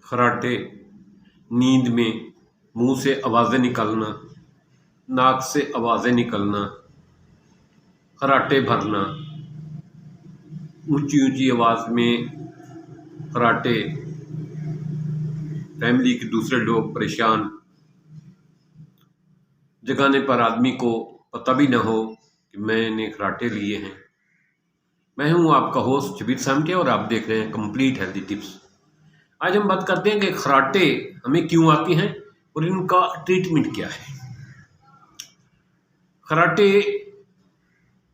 खर्राटे, नींद में मुंह से आवाज़ें निकालना, नाक से आवाज़ें निकलना, खर्राटे भरना, ऊंची ऊंची आवाज़ में खर्राटे, फैमिली के दूसरे लोग परेशान, जगाने पर आदमी को पता भी न हो कि मैंने खर्राटे लिए हैं। मैं हूं आपका होस्ट शबीर सामटिया और आप देख रहे हैं कंप्लीट हेल्दी टिप्स। आज हम बात करते हैं कि खर्राटे हमें क्यों आती हैं और इनका ट्रीटमेंट क्या है। खर्राटे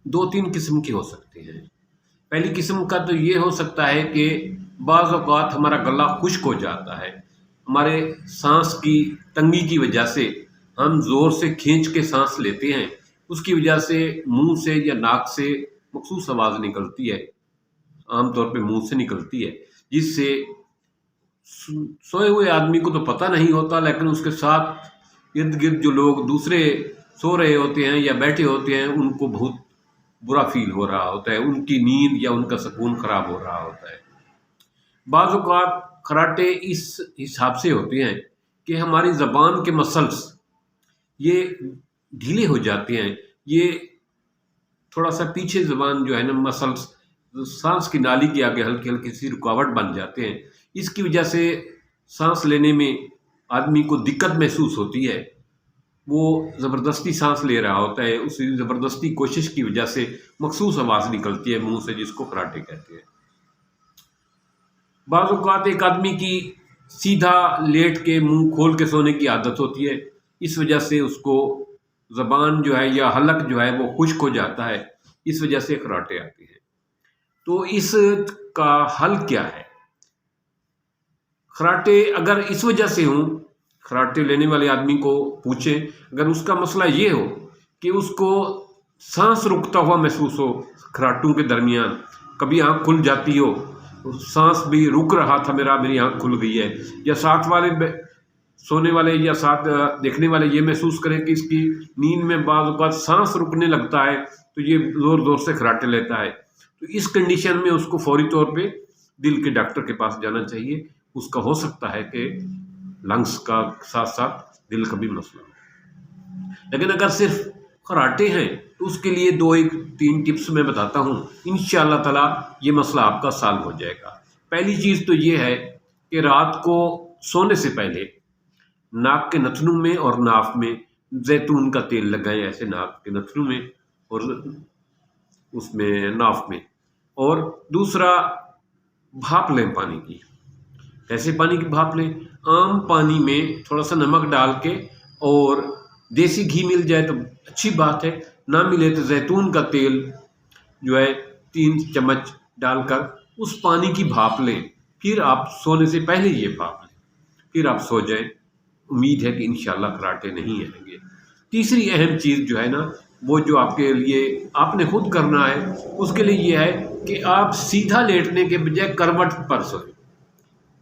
दो तीन किस्म के हो सकते हैं। पहली किस्म का तो ये हो सकता है कि बाज़ औक़ात हमारा गला खुश्क हो जाता है, हमारे सांस की तंगी की वजह से हम ज़ोर से खींच के सांस लेते हैं, उसकी वजह से मुंह से या नाक से मखसूस आवाज़ निकलती है, आमतौर पे मुंह से निकलती है, जिससे सोए हुए आदमी को तो पता नहीं होता, लेकिन उसके साथ इर्द गिर्द जो लोग दूसरे सो रहे होते हैं या बैठे होते हैं उनको बहुत बुरा फील हो रहा होता है, उनकी नींद या उनका सुकून खराब हो रहा होता है। बाज़ औक़ात खर्राटे इस हिसाब से होते हैं कि हमारी ज़बान के मसल्स ये ढीले हो जाते हैं, ये थोड़ा सा पीछे ज़बान जो है ना मसल्स सांस की नाली के आगे हल्की हल्की सी रुकावट बन जाते हैं। इसकी वजह से सांस लेने में आदमी को दिक्कत महसूस होती है, वो ज़बरदस्ती सांस ले रहा होता है, उसी ज़बरदस्ती कोशिश की वजह से मखसूस आवाज़ निकलती है मुंह से, जिसको खर्राटे कहते हैं। बाज़ औक़ात एक आदमी की सीधा लेट के मुंह खोल के सोने की आदत होती है, इस वजह से उसको ज़बान जो है या हलक जो है वो खुश्क हो जाता है, इस वजह से खर्राटे आते हैं। तो इसका हल क्या है? खर्राटे अगर इस वजह से हों, खर्राटे लेने वाले आदमी को पूछें, अगर उसका मसला ये हो कि उसको सांस रुकता हुआ महसूस हो, खर्राटों के दरमियान कभी आँख खुल जाती हो, सांस भी रुक रहा था मेरी आँख खुल गई है, या साथ वाले सोने वाले या साथ देखने वाले ये महसूस करें कि इसकी नींद में बाज़ औक़ात सांस रुकने लगता है, तो ये ज़ोर ज़ोर से खर्राटे लेता है, तो इस कंडीशन में उसको फौरी तौर पे दिल के डॉक्टर के पास जाना चाहिए। उसका हो सकता है कि लंग्स का साथ साथ दिल का भी मसला हो। लेकिन अगर सिर्फ खर्राटे हैं तो उसके लिए दो एक तीन टिप्स मैं बताता हूँ, इंशाअल्लाह ताला ये मसला आपका सॉल्व हो जाएगा। पहली चीज़ तो ये है कि रात को सोने से पहले नाक के नथनों में और नाफ में जैतून का तेल लगाएं, ऐसे नाक के नथनों में और उसमें नाफ में। और दूसरा, भाप लें पानी की। कैसे पानी की भाप लें? आम पानी में थोड़ा सा नमक डाल के, और देसी घी मिल जाए तो अच्छी बात है, ना मिले तो जैतून का तेल जो है 3 चम्मच डालकर उस पानी की भाप लें। फिर आप सोने से पहले ये भाप लें, फिर आप सो जाएं। उम्मीद है कि इंशाअल्लाह खर्राटे नहीं आएंगे। तीसरी अहम चीज़ जो है ना, वो जो आपके लिए आपने खुद करना है, उसके लिए ये है कि आप सीधा लेटने के बजाय करवट पर सोएं।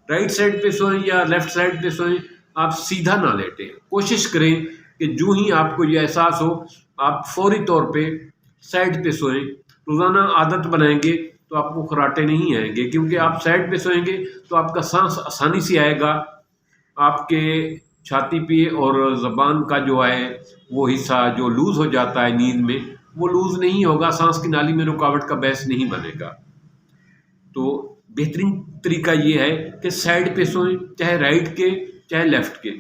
राइट साइड पे सोएं या लेफ्ट साइड पे सोएं, आप सीधा ना लेटें। कोशिश करें कि जो ही आपको ये एहसास हो, आप फौरी तौर पे साइड पे सोएं। रोज़ाना आदत बनाएंगे तो आपको खर्राटे नहीं आएंगे, क्योंकि आप साइड पे सोएंगे तो आपका सांस आसानी से आएगा। आपके छाती पे और ज़बान का जो है वो हिस्सा जो लूज़ हो जाता है नींद में, वो लूज़ नहीं होगा, सांस की नाली में रुकावट का बायस नहीं बनेगा। तो बेहतरीन तरीका ये है कि साइड पे सोएं, चाहे राइट के चाहे लेफ्ट के,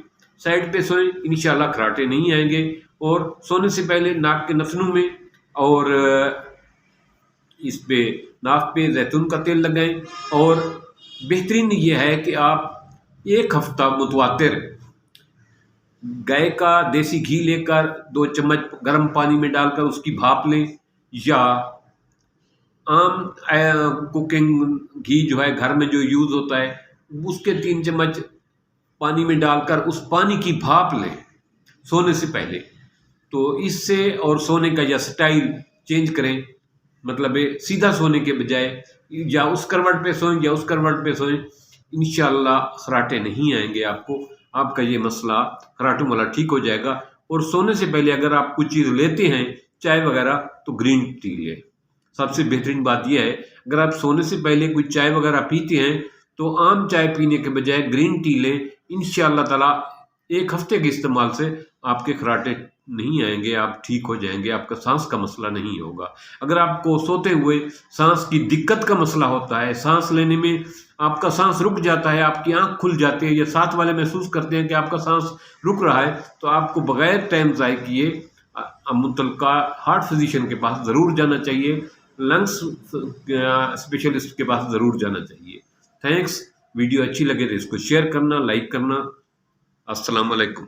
साइड पे सोएं, इंशाअल्लाह खर्राटे नहीं आएंगे। और सोने से पहले नाक के नथनों में और इस पे नाक पे जैतून का तेल लगाएं। और बेहतरीन ये है कि आप 1 हफ्ता मुतवातिर गाय का देसी घी लेकर 2 चम्मच गर्म पानी में डालकर उसकी भाप लें, या आम कुकिंग घी जो है घर में जो यूज़ होता है उसके 3 चम्मच पानी में डालकर उस पानी की भाप लें सोने से पहले। तो इससे, और सोने का या स्टाइल चेंज करें, मतलब सीधा सोने के बजाय या उस करवट पे सोएं या उस करवट पे सोएं, इंशाअल्लाह खर्राटे नहीं आएंगे आपको। आपका ये मसला खर्राटों वाला ठीक हो जाएगा। और सोने से पहले अगर आप कुछ चीज़ लेते हैं, चाय वगैरह, तो ग्रीन टी लें। सबसे बेहतरीन बात यह है, अगर आप सोने से पहले कोई चाय वगैरह पीते हैं تو عام چائے پینے کے بجائے گرین ٹی لیں، انشاءاللہ تعالیٰ 1 ہفتے کے استعمال سے آپ کے خراٹے نہیں آئیں گے، آپ ٹھیک ہو جائیں گے، آپ کا سانس کا مسئلہ نہیں ہوگا۔ اگر آپ کو سوتے ہوئے سانس کی دقت کا مسئلہ ہوتا ہے، سانس لینے میں آپ کا سانس رک جاتا ہے، آپ کی آنکھ کھل جاتی ہے، یا ساتھ والے محسوس کرتے ہیں کہ آپ کا سانس رک رہا ہے، تو آپ کو بغیر ٹائم ضائع کیے متعلقہ ہارٹ فزیشین کے پاس ضرور جانا چاہیے، لنگس اسپیشلسٹ کے پاس ضرور جانا چاہیے۔ تھینکس۔ ویڈیو اچھی لگے تو اس کو شیئر کرنا، لائک کرنا۔ السلام علیکم۔